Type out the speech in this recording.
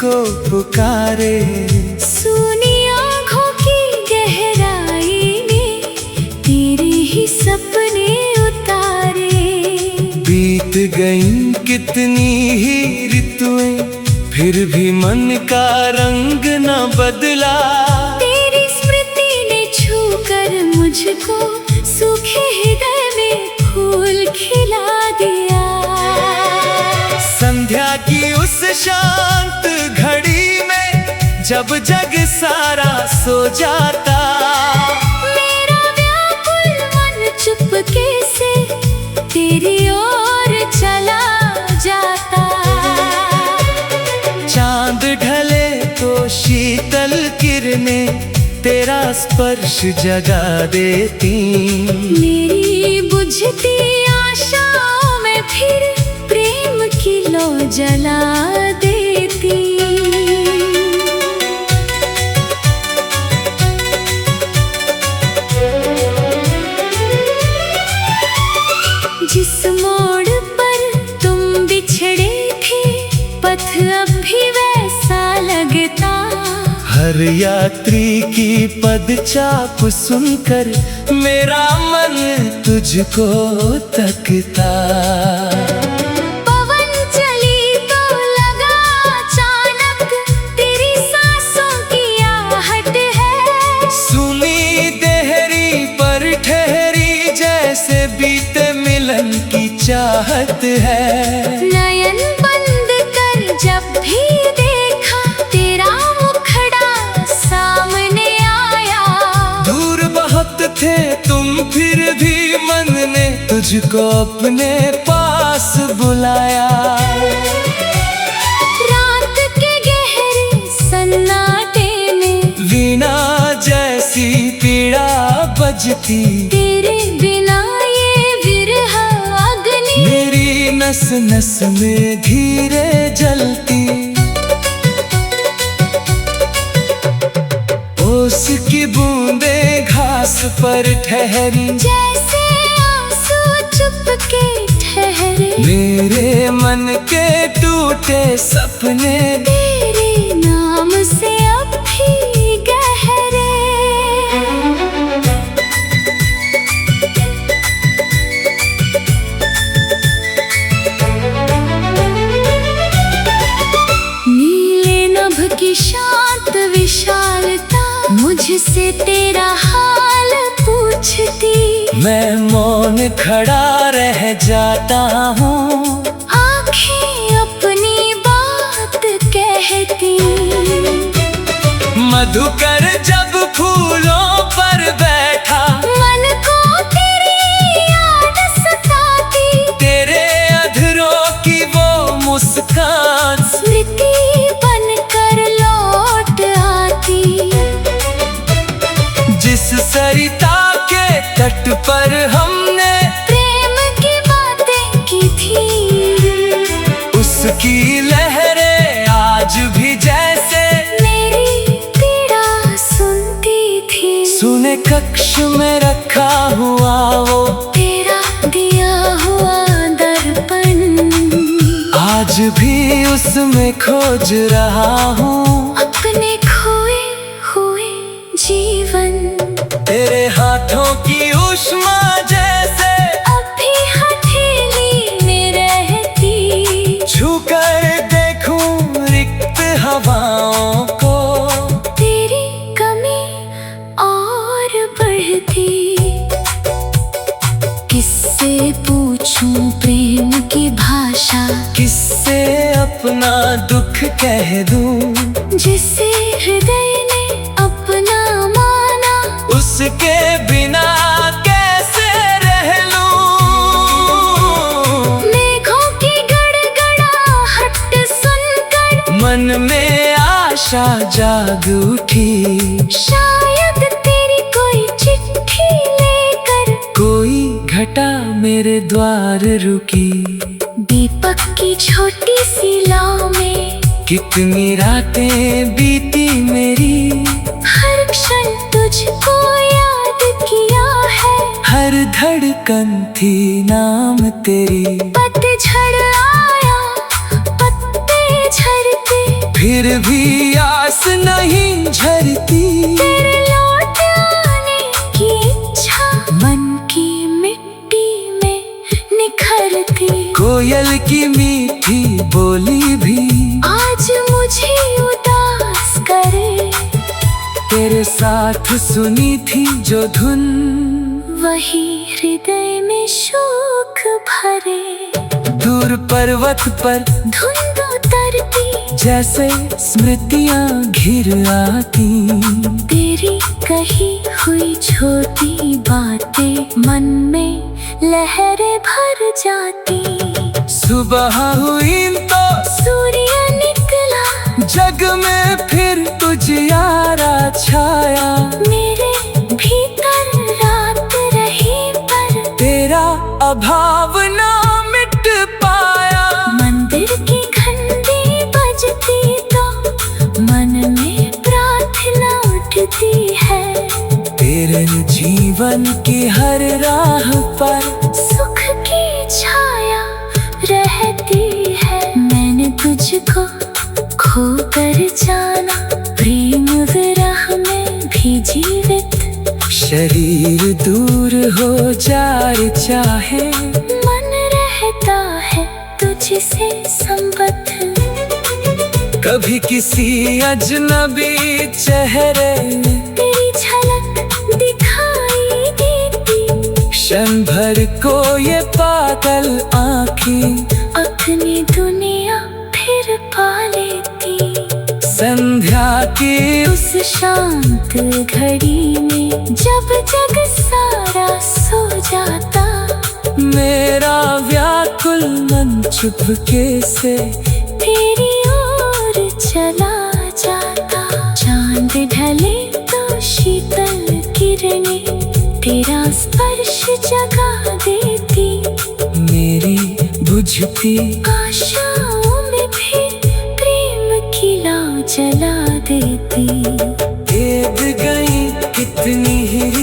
तुझको पुकारे। सुनी आँखों की गहराई में तेरे ही सपने उतारे। बीत गई कितनी ही ऋतुएं, फिर भी मन का रंग न बदला। तेरी स्मृति ने छूकर मुझको सूखे हृदय में फूल खिला दिया। संध्या की उस शांत घड़ी में जब जग सारा सो जाता, मेरा व्याकुल मन चुपके से तेरी ओर चला जाता। चांद ढले तो शीतल किरणें तेरा स्पर्श जगा देती। मेरी बुझती आशाओं में फिर प्रेम की लौ जला देती। जिस मोड़ पर तुम बिछड़े थे पथ अब भी वैसा लगता। हर यात्री की पदचाप सुनकर मेरा मन तुझको तकता। पवन चली तो लगा अचानक तेरी सांसों की आहट है। सुनी देहरी पर ठहरी जैसे बीते मिलन की चाहत है। नयन बंद कर जब भी देखा तेरा मुखड़ा सामने आया। दूर बहुत थे तुम फिर भी मन ने तुझको अपने पास बुलाया। रात के गहरे सन्नाटे में वीणा जैसी पीड़ा बजती। तेरे बिना ये विरह अग्नि मेरी नस नस में धीरे जलती। ओस की बूंदें घास पर ठहरी जैसे आंसू चुपके ठहरे। मेरे मन के टूटे सपने तेरे नाम से अब भी गहरे। नीले नभ की शांत विशालता मुझसे तेरा हाल पूछती। मैं मौन खड़ा रह जाता हूँ। आँखें अपनी बात कहती। मधुकर जब फूलों पर बैठा मन को तेरी याद सताती। तेरे अधरों की वो मुस्कान स्मृति बनकर लौट आती। जिस सरिता के तट पर हमने प्रेम की बातें की थी। उसकी लहरें आज भी जैसे मेरी पीड़ा सुनती थी। सुने कक्ष में रखा हुआ वो तेरा दिया हुआ दर्पण आज भी उसमें खोज रहा हूँ। अपने खोए हुए जीवन तेरे हाथों की उष्मा जैसे अभी हथेली में रहती। छूकर देखूं रिक्त हवाओं को तेरी कमी और बढ़ती। किससे पूछूं प्रेम की भाषा, किससे अपना दुख कह दूं। जिसे हृदय ने अपना माना उसके बिना कैसे रह लूं। मेघों की गड़गड़ाहट सुनकर मन में आशा जाग उठी। शायद तेरी कोई चिट्ठी लेकर कोई घटा मेरे द्वार रुकी। दीपक की छोटी सी लौ में कितनी रातें बीती मेरी। हर क्षण तुझको याद किया है। हर धड़कन थी नाम तेरी। पतझड़ आया पत्ते झड़ते फिर भी आस नहीं झरती। तेरे लौट आने की इच्छा मन की मिट्टी में निखरती। कोयल की मीठी बोली भी आज मुझे उदास करे। तेरे साथ सुनी थी जो धुन, वही हृदय में शोक भरे। दूर पर्वत पर धुंध उतरती, जैसे स्मृतियां घिर आती। तेरी कही हुई छोटी बातें मन में लहरें भर जाती। सुबह हुई तो सूर्य निकला, जग में फिर तुझियारा छाया। मेरे भीतर रात रही पर तेरा अभाव ना मिट पाया। मंदिर की घंटी बजती तो मन में प्रार्थना उठती है। तेरे जीवन की हर राह पर सुख की छाया रहती है। मैंने तुझको खोकर जाना, प्रेम विरह में भी जीवित। शरीर दूर हो जाए चाहे, मन रहता है तुझसे संबद्ध। कभी किसी अजनबी चेहरे में तेरी झलक दिखाई देती। क्षण भर को ये पागल आँखें अपनी दुनिया फिर पा लेती। संध्या की उस शांत घड़ी में जब जग सारा सो जाता, मेरा व्याकुल मन चुपके से तेरी ओर चला जाता। चांद ढले तो शीतल किरणें तेरा स्पर्श जगा देती। मेरी बुझती आशाओं में भी प्रेम की लौ जला देती। भेद गई कितनी ही